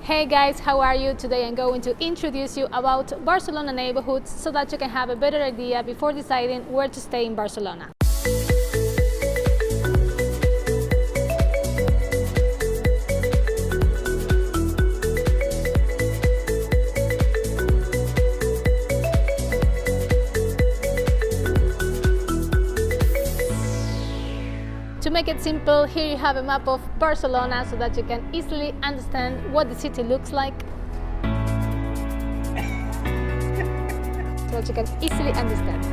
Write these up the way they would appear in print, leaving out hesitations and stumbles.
Hey guys, how are you? Today I'm going to introduce you about Barcelona neighborhoods so that you can have a better idea before deciding where to stay in Barcelona. To make it simple, here you have a map of Barcelona so that you can easily understand what the city looks like. So that you can easily understand.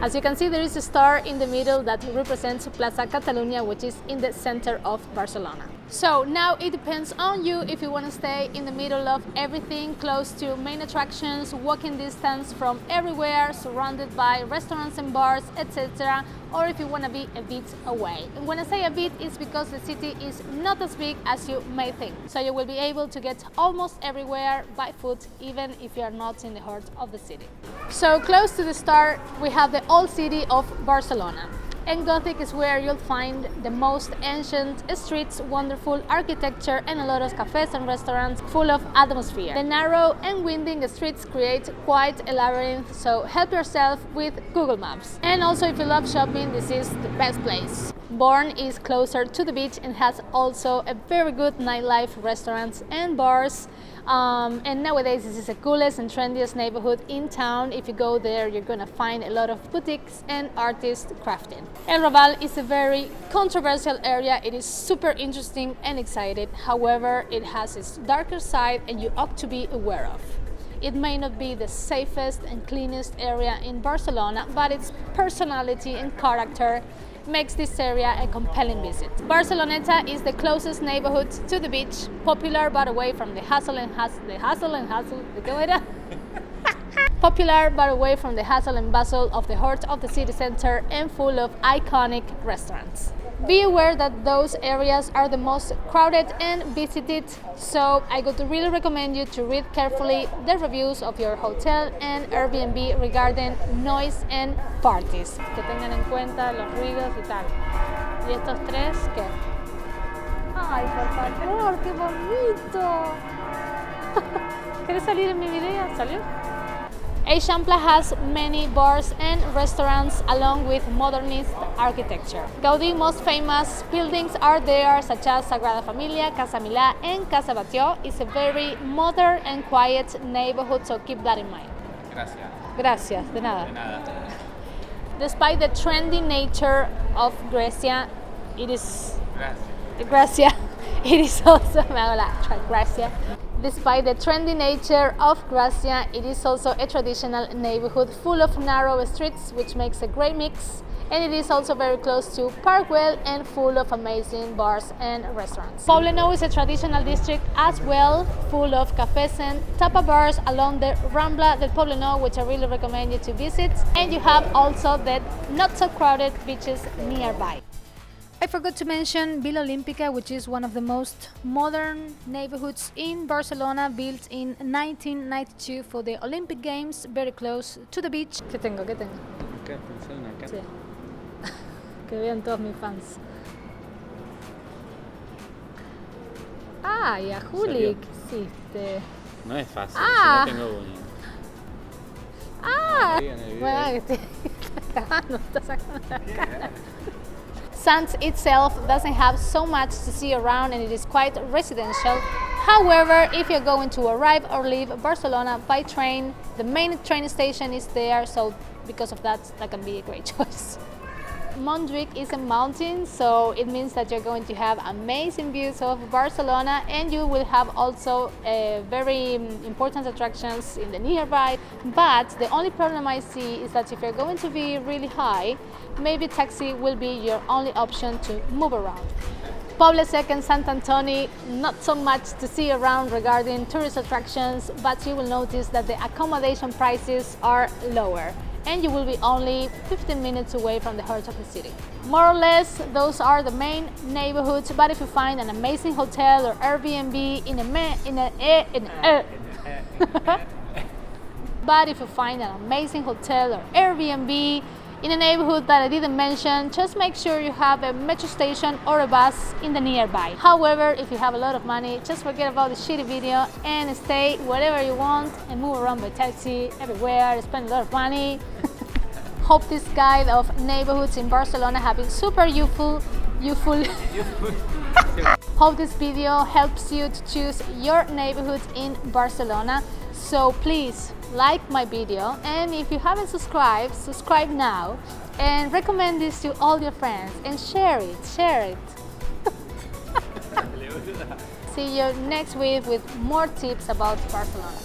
As you can see, there is a star in the middle that represents Plaza Catalunya, which is in the center of Barcelona. So now it depends on you if you want to stay in the middle of everything, close to main attractions, walking distance from everywhere, surrounded by restaurants and bars, etc., or if you want to be a bit away. And when I say a bit, it's because the city is not as big as you may think. So you will be able to get almost everywhere by foot, even if you are not in the heart of the city. So close to the star, we have the old city of Barcelona. And Gothic is where you'll find the most ancient streets, wonderful architecture, and a lot of cafes and restaurants full of atmosphere. The narrow and winding streets create quite a labyrinth, so help yourself with Google Maps. And also, if you love shopping, this is the best place. Born is closer to the beach and has also a very good nightlife, restaurants and bars. And nowadays this is the coolest and trendiest neighborhood in town. If you go there, you're gonna find a lot of boutiques and artists crafting. El Ravel is a very controversial area. It is super interesting and exciting. However, it has its darker side and you ought to be aware of. It may not be the safest and cleanest area in Barcelona, but its personality and character makes this area a compelling visit. Barceloneta is the closest neighborhood to the beach, popular but away from the hustle and bustle of the heart of the city center and full of iconic restaurants. Be aware that those areas are the most crowded and visited, so I would really recommend you to read carefully the reviews of your hotel and Airbnb regarding noise and parties. Que tengan en cuenta los ruidos y tal. ¿Y estos tres qué? ¡Ay, por favor, qué bonito! ¿Quieres salir en mi video? ¿Salió? Eixample has many bars and restaurants along with modernist architecture. Gaudi's most famous buildings are there, such as Sagrada Familia, Casa Milà and Casa Batlló. It's a very modern and quiet neighborhood, so keep that in mind. Gracias. Gracias, de nada. De nada. Despite the trendy nature of Gracia, it is... Gracias. Gracia. It is also... Gracia. Despite the trendy nature of Gracia, it is also a traditional neighborhood full of narrow streets, which makes a great mix. And it is also very close to Parkwell and full of amazing bars and restaurants. Paulino is a traditional district as well, full of cafes and tapa bars along the Rambla del Paulino, which I really recommend you to visit. And you have also the not so crowded beaches nearby. I forgot to mention Ville Olimpica, which is one of the most modern neighborhoods in Barcelona, built in 1992 for the Olympic Games, very close to the beach. ¿Qué tengo? Sí. Que vean todos mis fans. ¡Ay, a Juli! ¿Qué hiciste? No es fácil, Ah. si no tengo uñas. ¡Ah! En el video. Bueno, que estoy cagando, está sacando la cara. Sant itself doesn't have so much to see around and it is quite residential. However, if you're going to arrive or leave Barcelona by train, the main train station is there, so because of that, that can be a great choice. Montjuic is a mountain, so it means that you're going to have amazing views of Barcelona and you will have also very important attractions in the nearby. But the only problem I see is that if you're going to be really high, maybe taxi will be your only option to move around. Poble Sec and Sant Antoni, not so much to see around regarding tourist attractions, but you will notice that the accommodation prices are lower and you will be only 15 minutes away from the heart of the city. More or less, those are the main neighborhoods, but if you find an amazing hotel or Airbnb in a neighborhood that I didn't mention, just make sure you have a metro station or a bus in the nearby. However, if you have a lot of money, just forget about the shitty video and stay wherever you want and move around by taxi everywhere, spend a lot of money. Hope this guide of neighborhoods in Barcelona have been super useful. Hope this video helps you to choose your neighborhoods in Barcelona. So please like my video, and if you haven't subscribed, subscribe now and recommend this to all your friends and share it. See you next week with more tips about Barcelona.